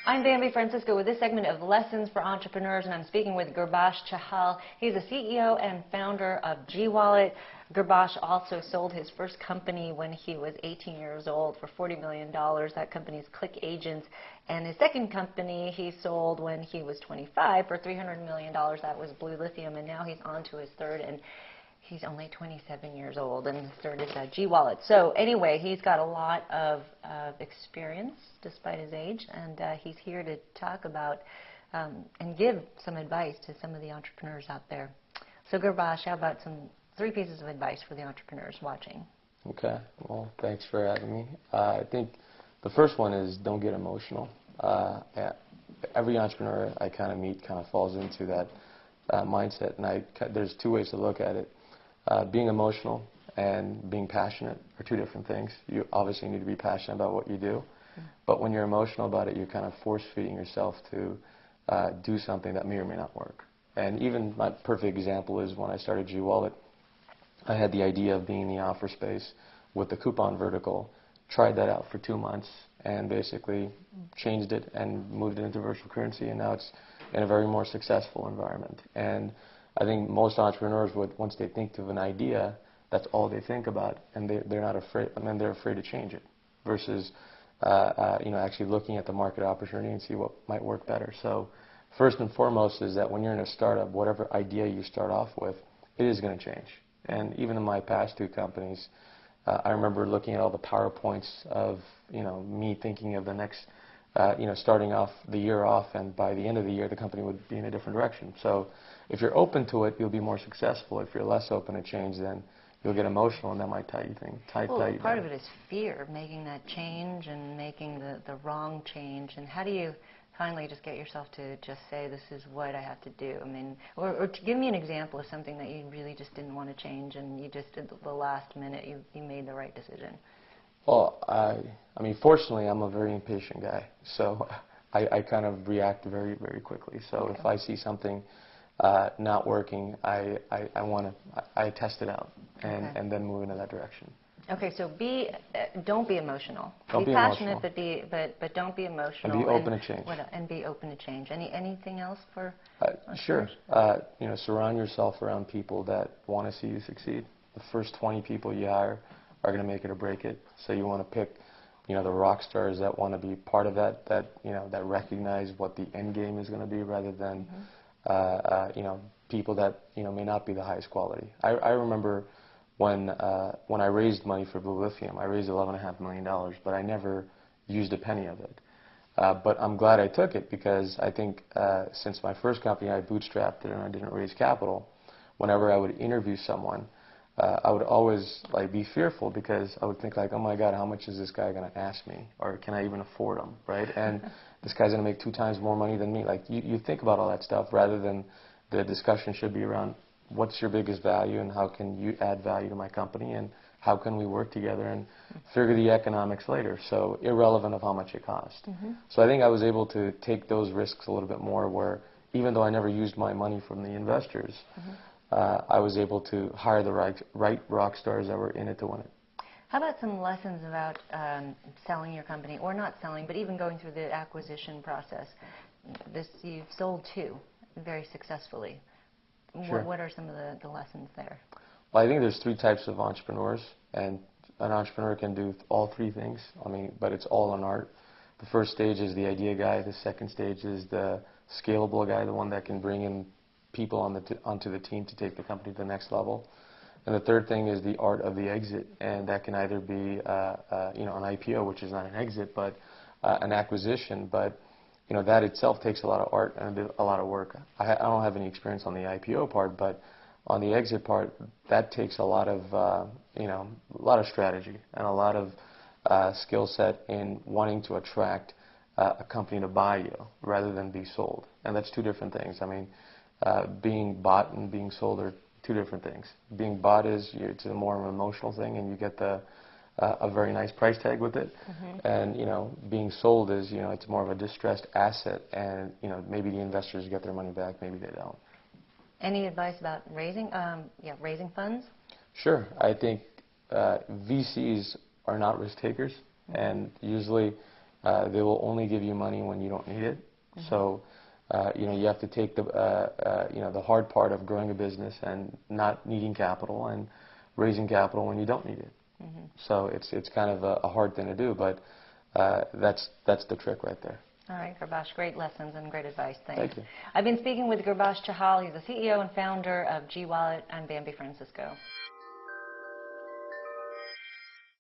I'm Bambi Francisco with this segment of Lessons for Entrepreneurs, and I'm speaking with Gurbash Chahal. He's the CEO and founder of GWallet. Gurbash also sold his first company when he was 18 years old for $40 million. That company is Click Agents. And his second company he sold when he was 25 for $300 million. That was Blue Lithium, and now he's on to his third, and he's only 27 years old, and his third is GWallet. So anyway, he's got a lot of experience despite his age, and he's here to talk about and give some advice to some of the entrepreneurs out there. So Gurbash, how about three pieces of advice for the entrepreneurs watching? Okay, well, thanks for having me. I think the first one is don't get emotional. Every entrepreneur I kind of meet kind of falls into that mindset, and there's two ways to look at it. Being emotional and being passionate are two different things. You obviously need to be passionate about what you do, but when you're emotional about it, you're kind of force-feeding yourself to do something that may or may not work. And even my perfect example is when I started GWallet, I had the idea of being in the offer space with the coupon vertical, tried that out for 2 months, and basically changed it and moved it into virtual currency, and now it's in a very more successful environment. And I think most entrepreneurs once they think of an idea, that's all they think about, and they're not afraid. I mean, they're afraid to change it, versus actually looking at the market opportunity and see what might work better. So, first and foremost is that when you're in a startup, whatever idea you start off with, it is going to change. And even in my past two companies, I remember looking at all the PowerPoints of me thinking of the next. Starting off the year off, and by the end of the year, the company would be in a different direction. So if you're open to it, you'll be more successful. If you're less open to change, then you'll get emotional, and that might tie you down. Part of it is fear, making that change and making the wrong change. And how do you finally just get yourself to just say, this is what I have to do? I mean, or to give me an example of something that you really just didn't want to change, and you just at the last minute, you made the right decision. Well, I mean, fortunately, I'm a very impatient guy, so I kind of react very, very quickly. So Okay. If I see something not working, I test it out and then move into that direction. Okay, so don't be emotional. Don't be passionate, emotional. but don't be emotional. And be open to change. And be open to change. Anything else for? Sure. Surround yourself around people that want to see you succeed. The first 20 people you hire are going to make it or break it. So you want to pick, the rock stars that want to be part of that recognize what the end game is going to be, rather than, people that may not be the highest quality. I remember when I raised money for Blue Lithium, I raised $11.5 million, but I never used a penny of it. But I'm glad I took it, because I think since my first company I bootstrapped it and I didn't raise capital, whenever I would interview someone, I would always be fearful, because I would think oh my God, how much is this guy going to ask me, or can I even afford him, right? And this guy's going to make 2 times more money than me. You think about all that stuff, rather than the discussion should be around what's your biggest value and how can you add value to my company, and how can we work together and figure the economics later. So irrelevant of how much it cost. So I think I was able to take those risks a little bit more, where even though I never used my money from the investors, I was able to hire the right rock stars that were in it to win it. How about some lessons about selling your company, or not selling, but even going through the acquisition process? You've sold 2 very successfully. Sure. What are some of the lessons there? Well, I think there's 3 types of entrepreneurs, and an entrepreneur can do all 3 things. I mean, but it's all an art. The first stage is the idea guy. The second stage is the scalable guy, the one that can bring in people onto the team to take the company to the next level. And the third thing is the art of the exit, and that can either be an IPO, which is not an exit, but an acquisition. But that itself takes a lot of art and a lot of work. I don't have any experience on the IPO part, but on the exit part, that takes a lot of strategy and a lot of skill set in wanting to attract a company to buy you rather than be sold. And that's 2 different things. I mean, being bought and being sold are 2 different things. Being bought it's a more of an emotional thing, and you get a very nice price tag with it. And being sold is it's more of a distressed asset, and maybe the investors get their money back, maybe they don't. Any advice about raising funds? Sure. I think VCs are not risk takers, and usually They will only give you money when you don't need it. So, you have to take the hard part of growing a business and not needing capital and raising capital when you don't need it. So it's kind of a hard thing to do, but that's the trick right there. All right, Gurbash, great lessons and great advice. Thanks. Thank you. I've been speaking with Gurbash Chahal. He's the CEO and founder of G Wallet. I'm Bambi Francisco.